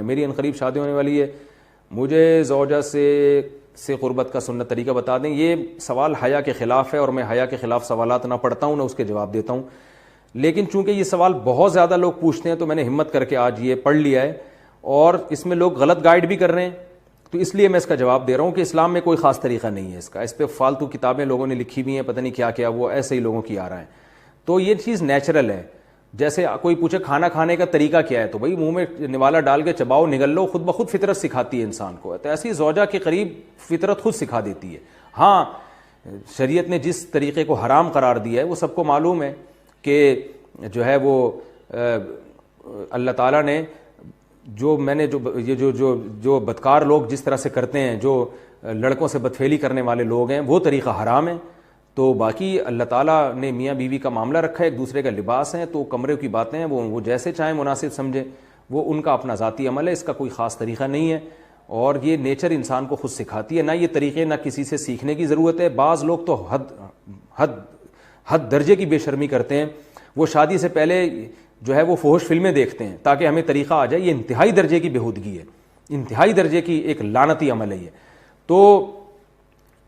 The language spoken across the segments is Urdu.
میری انقریب شادی ہونے والی ہے, مجھے زوجہ سے قربت کا سنت طریقہ بتا دیں. یہ سوال حیا کے خلاف ہے اور میں حیا کے خلاف سوالات نہ پڑھتا ہوں نہ اس کے جواب دیتا ہوں, لیکن چونکہ یہ سوال بہت زیادہ لوگ پوچھتے ہیں تو میں نے ہمت کر کے آج یہ پڑھ لیا ہے, اور اس میں لوگ غلط گائیڈ بھی کر رہے ہیں, تو اس لیے میں اس کا جواب دے رہا ہوں کہ اسلام میں کوئی خاص طریقہ نہیں ہے اس کا. اس پہ فالتو کتابیں لوگوں نے لکھی ہوئی ہیں, پتہ نہیں کیا کیا, وہ ایسے ہی لوگوں کی آ رہا ہے. تو یہ چیز نیچرل ہے. جیسے کوئی پوچھے کھانا کھانے کا طریقہ کیا ہے, تو بھائی منہ میں نوالا ڈال کے چباؤ, نگل لو, خود بخود فطرت سکھاتی ہے انسان کو. تو ایسی زوجہ کے قریب فطرت خود سکھا دیتی ہے. ہاں شریعت نے جس طریقے کو حرام قرار دیا ہے وہ سب کو معلوم ہے کہ جو ہے وہ اللہ تعالیٰ نے جو میں نے جو بدکار لوگ جس طرح سے کرتے ہیں, جو لڑکوں سے بدفعلی کرنے والے لوگ ہیں, وہ طریقہ حرام ہے. تو باقی اللہ تعالیٰ نے میاں بیوی کا معاملہ رکھا ہے, ایک دوسرے کا لباس ہے, تو کمرے کی باتیں ہیں وہ جیسے چاہیں مناسب سمجھیں, وہ ان کا اپنا ذاتی عمل ہے, اس کا کوئی خاص طریقہ نہیں ہے. اور یہ نیچر انسان کو خود سکھاتی ہے, نہ یہ طریقے نہ کسی سے سیکھنے کی ضرورت ہے. بعض لوگ تو حد درجے کی بے شرمی کرتے ہیں, وہ شادی سے پہلے جو ہے وہ فحش فلمیں دیکھتے ہیں تاکہ ہمیں طریقہ آ جائے. یہ انتہائی درجے کی بےہودگی ہے, انتہائی درجے کی ایک لعنتی عمل ہے یہ. تو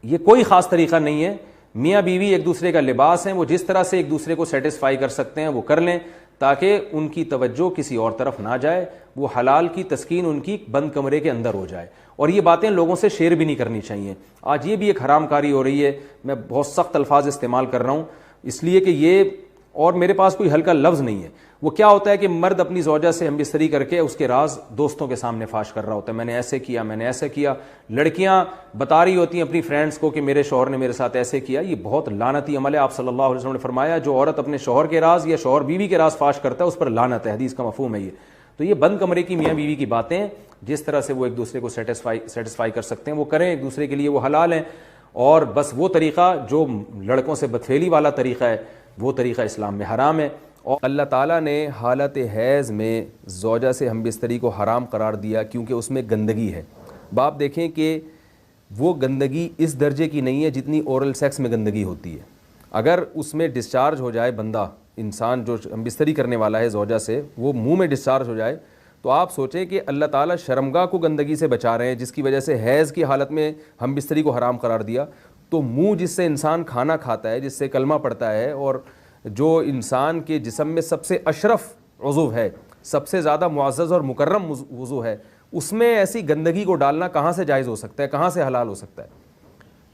یہ کوئی خاص طریقہ نہیں ہے. میاں بیوی ایک دوسرے کا لباس ہیں, وہ جس طرح سے ایک دوسرے کو سیٹسفائی کر سکتے ہیں وہ کر لیں, تاکہ ان کی توجہ کسی اور طرف نہ جائے, وہ حلال کی تسکین ان کی بند کمرے کے اندر ہو جائے. اور یہ باتیں لوگوں سے شیئر بھی نہیں کرنی چاہیے. آج یہ بھی ایک حرام کاری ہو رہی ہے. میں بہت سخت الفاظ استعمال کر رہا ہوں اس لیے کہ یہ, اور میرے پاس کوئی ہلکا لفظ نہیں ہے. وہ کیا ہوتا ہے کہ مرد اپنی زوجہ سے ہم بستری کر کے اس کے راز دوستوں کے سامنے فاش کر رہا ہوتا ہے, میں نے ایسے کیا, میں نے ایسے کیا. لڑکیاں بتا رہی ہوتی ہیں اپنی فرینڈس کو کہ میرے شوہر نے میرے ساتھ ایسے کیا. یہ بہت لعنتی عمل ہے. آپ صلی اللہ علیہ وسلم نے فرمایا جو عورت اپنے شوہر کے راز یا شوہر بیوی کے راز فاش کرتا ہے اس پر لعنت ہے. حدیث کا مفہوم ہے یہ. تو یہ بند کمرے کی میاں بیوی کی باتیں, جس طرح سے وہ ایک دوسرے کو سیٹسفائی کر سکتے ہیں وہ کریں, ایک دوسرے کے لیے وہ حلال ہیں. اور بس وہ طریقہ جو لڑکوں سے بدفعلی والا طریقہ ہے وہ طریقہ اسلام میں حرام ہے. اور اللہ تعالیٰ نے حالت حیض میں زوجہ سے ہم بستری کو حرام قرار دیا کیونکہ اس میں گندگی ہے. باپ دیکھیں کہ وہ گندگی اس درجے کی نہیں ہے جتنی اورل سیکس میں گندگی ہوتی ہے. اگر اس میں ڈسچارج ہو جائے بندہ, انسان جو ہم بستری کرنے والا ہے زوجہ سے, وہ منہ میں ڈسچارج ہو جائے, تو آپ سوچیں کہ اللہ تعالیٰ شرمگاہ کو گندگی سے بچا رہے ہیں جس کی وجہ سے حیض کی حالت میں ہم بستری کو حرام قرار دیا. تو منہ جس سے انسان کھانا کھاتا ہے, جس سے کلمہ پڑھتا ہے, اور جو انسان کے جسم میں سب سے اشرف عضو ہے, سب سے زیادہ معزز اور مکرم عضو ہے, اس میں ایسی گندگی کو ڈالنا کہاں سے جائز ہو سکتا ہے, کہاں سے حلال ہو سکتا ہے.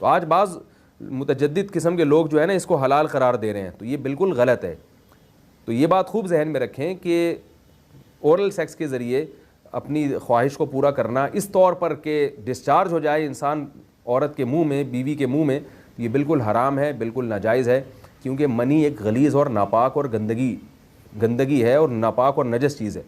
تو آج بعض متجدد قسم کے لوگ جو ہے نا اس کو حلال قرار دے رہے ہیں, تو یہ بالکل غلط ہے. تو یہ بات خوب ذہن میں رکھیں کہ اورل سیکس کے ذریعے اپنی خواہش کو پورا کرنا اس طور پر کہ ڈسچارج ہو جائے انسان عورت کے منہ میں, بیوی کے منہ میں, یہ بالکل حرام ہے, بالکل ناجائز ہے. کیونکہ منی ایک غلیظ اور ناپاک اور گندگی ہے اور ناپاک اور نجس چیز ہے.